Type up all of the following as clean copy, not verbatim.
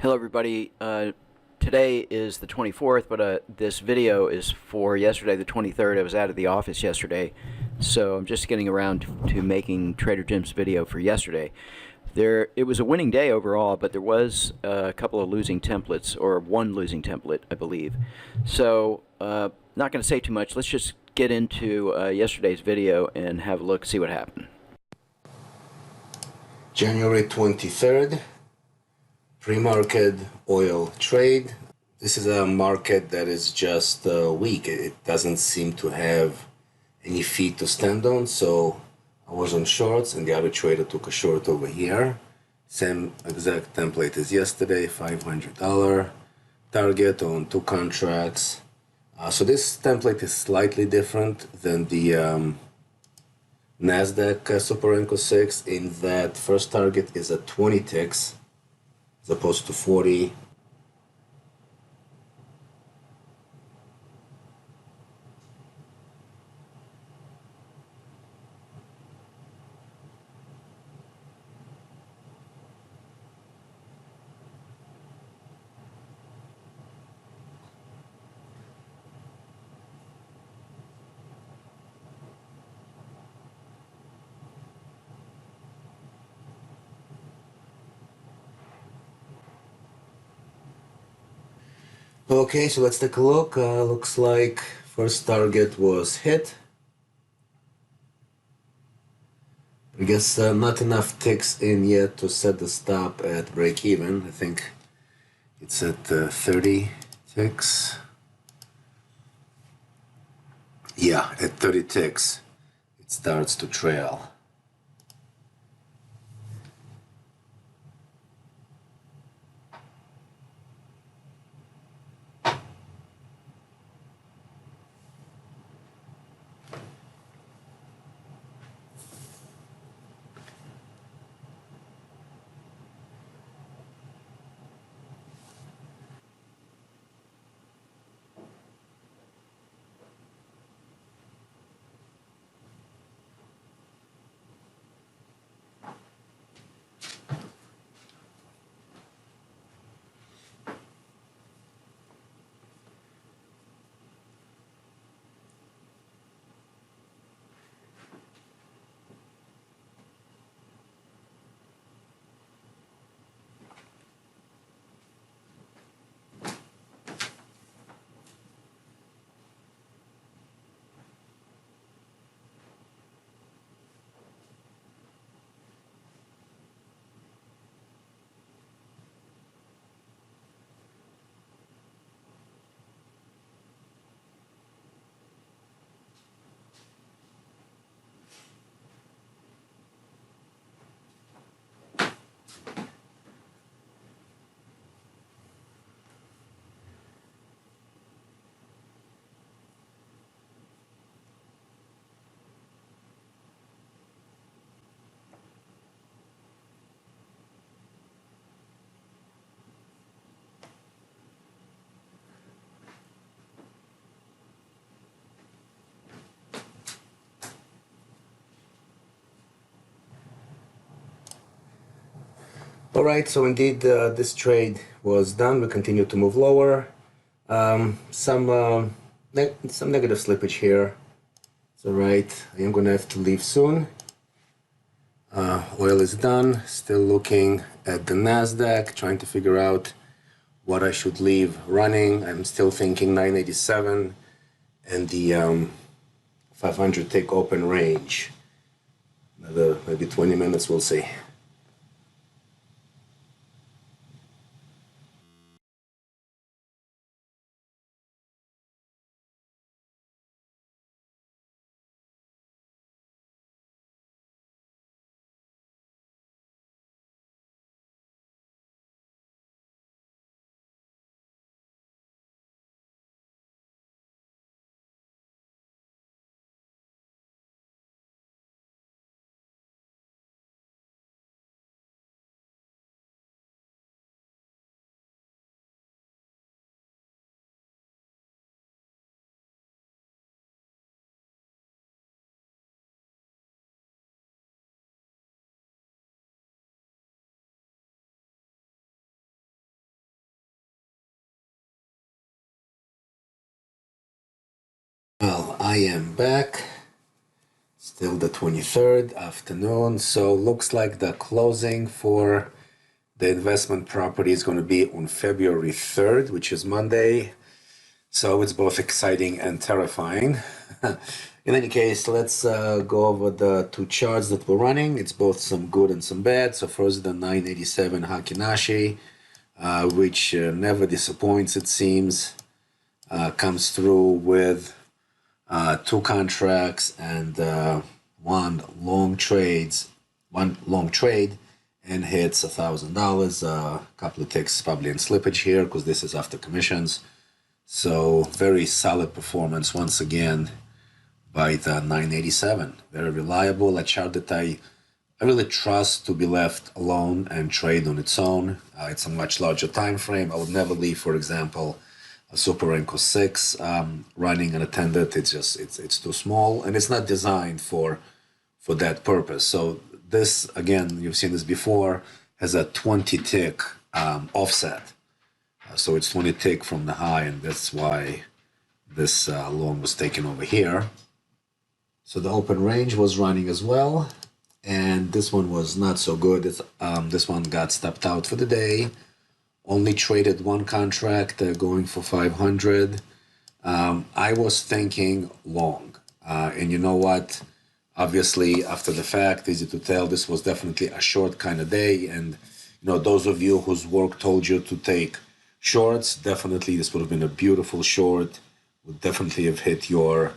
Hello everybody. Today is the 24th, but this video is for yesterday, the 23rd. I was out of the office yesterday, so I'm just getting around to making Trader Jim's video for yesterday. It was a winning day overall, but there was a couple of losing templates, or one losing template, I believe. So, not going to say too much. Let's just get into yesterday's video and have a look, see what happened. January 23rd, pre-market oil trade. This is a market that is just weak. It doesn't seem to have any feet to stand on, so I was on shorts and the other trader took a short over here. Same exact template as yesterday, $500 target on two contracts. So this template is slightly different than the NASDAQ Super Enco 6 in that first target is at 20 ticks as opposed to 40. Okay, so let's take a look. Looks like first target was hit. I guess not enough ticks in yet to set the stop at break even. I think it's at 30 ticks. Yeah, at 30 ticks it starts to trail. Alright, so indeed this trade was done. We continue to move lower. Some negative slippage here. It's alright. I am gonna have to leave soon. Oil is done. Still looking at the NASDAQ, trying to figure out what I should leave running. I'm still thinking 987 and the 500 tick open range. Another maybe 20 minutes, we'll see. I am back. Still the 23rd afternoon. So looks like the closing for the investment property is going to be on February 3rd, which is Monday. So it's both exciting and terrifying. In any case, let's go over the two charts that we're running. It's both some good and some bad. So first the 987 Hakinashi, which never disappoints, it seems. Comes through with two contracts and one long trade, and hits $1,000. A couple of ticks probably in slippage here because this is after commissions. So very solid performance once again by the 987. Very reliable. A chart that I really trust to be left alone and trade on its own. It's a much larger time frame. I would never leave, for example, a Super Renko 6 running unattended. It's too small, and it's not designed for that purpose. So this, again, you've seen this before, has a 20 tick offset. So it's 20 tick from the high, and that's why this long was taken over here. So the open range was running as well, and this one was not so good. This one got stepped out for the day. Only traded one contract, going for 500. I was thinking long, and you know what? Obviously, after the fact, easy to tell, this was definitely a short kind of day. And you know, those of you whose work told you to take shorts, definitely this would have been a beautiful short. Would definitely have hit your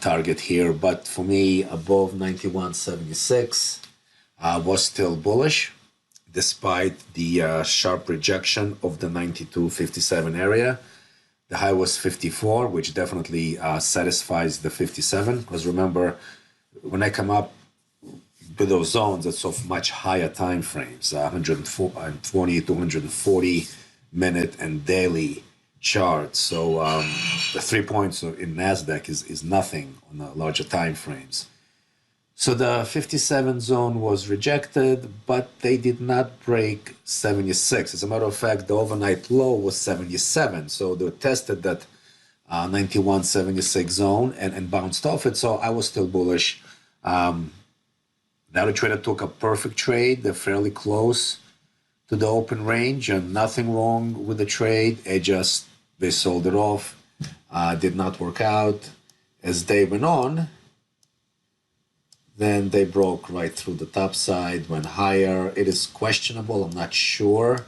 target here. But for me, above 91.76 was still bullish, despite the sharp rejection of the 92.57 area. The high was 54, which definitely satisfies the 57. Because remember, when I come up with those zones, it's of much higher time frames, 120 to 140 minute and daily charts. So the 3 points in NASDAQ is nothing on the larger time frames. So the 57 zone was rejected, but they did not break 76. As a matter of fact, the overnight low was 77. So they tested that 91.76 zone and bounced off it. So I was still bullish. The other trader took a perfect trade. They're fairly close to the open range and nothing wrong with the trade. They sold it off. Did not work out. As day went on, then they broke right through the top side, went higher. It is questionable. I'm not sure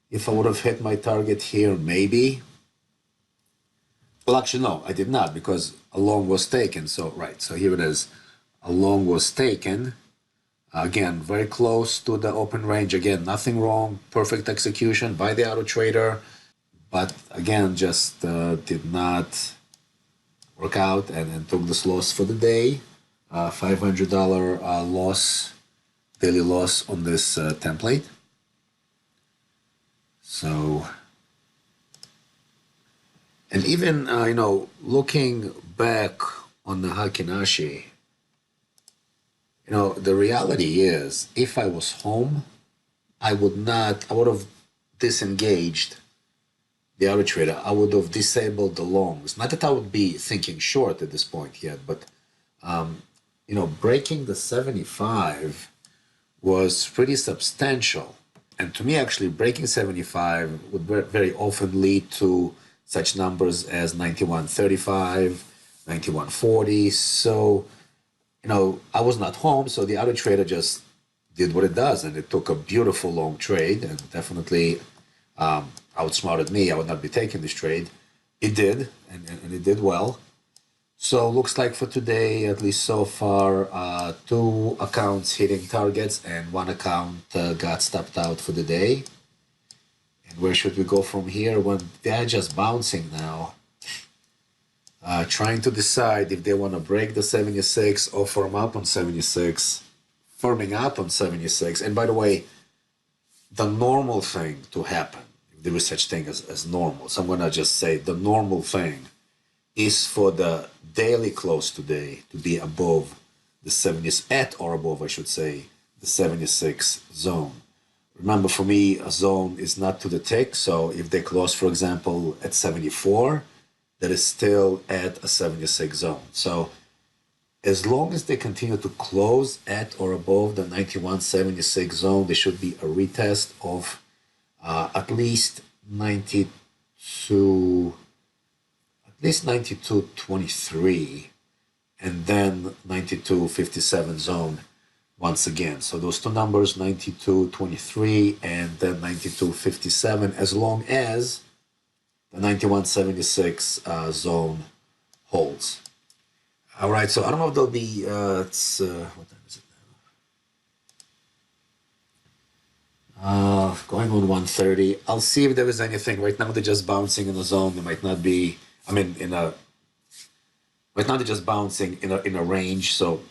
if I would have hit my target here, maybe. Well, actually, no, I did not, because a long was taken. So, right, so here it is. A long was taken. Again, very close to the open range. Again, nothing wrong. Perfect execution by the auto trader. But again, just did not work out and took this loss for the day. $500 loss, daily loss on this template. So, and even, looking back on the Hakinashi, the reality is, if I was home, I would have disengaged the auto trader. I would have disabled the longs. Not that I would be thinking short at this point yet, but breaking the 75 was pretty substantial. And to me, actually, breaking 75 would very often lead to such numbers as 91.35, 91.40. So, I was not home, so the auto trader just did what it does, and it took a beautiful long trade, and definitely outsmarted me. I would not be taking this trade. It did, and it did well. So looks like for today, at least so far, two accounts hitting targets and one account got stopped out for the day. And where should we go from here? When they're just bouncing now, trying to decide if they want to break the 76 or firm up on 76, firming up on 76. And by the way, the normal thing to happen, if there is such thing as normal, so I'm going to just say the normal thing is for the daily close today to be above the 70s, at or above, I should say, the 76 zone. Remember, for me, a zone is not to the tick. So if they close, for example, at 74, that is still at a 76 zone. So as long as they continue to close at or above the 91.76 zone, there should be a retest of at least 92.23, and then 92.57 zone once again. So those two numbers, 92.23 and then 92.57, as long as the 91.76 zone holds. All right, so I don't know if there'll be, what time is it now? Going on 1:30. I'll see if there is anything. Right now they're just bouncing in a zone. There might not be, right now they're just bouncing in a range. So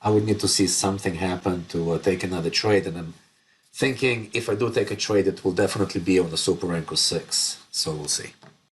I would need to see something happen to take another trade. And I'm thinking if I do take a trade, it will definitely be on the Super Renko 6. So we'll see.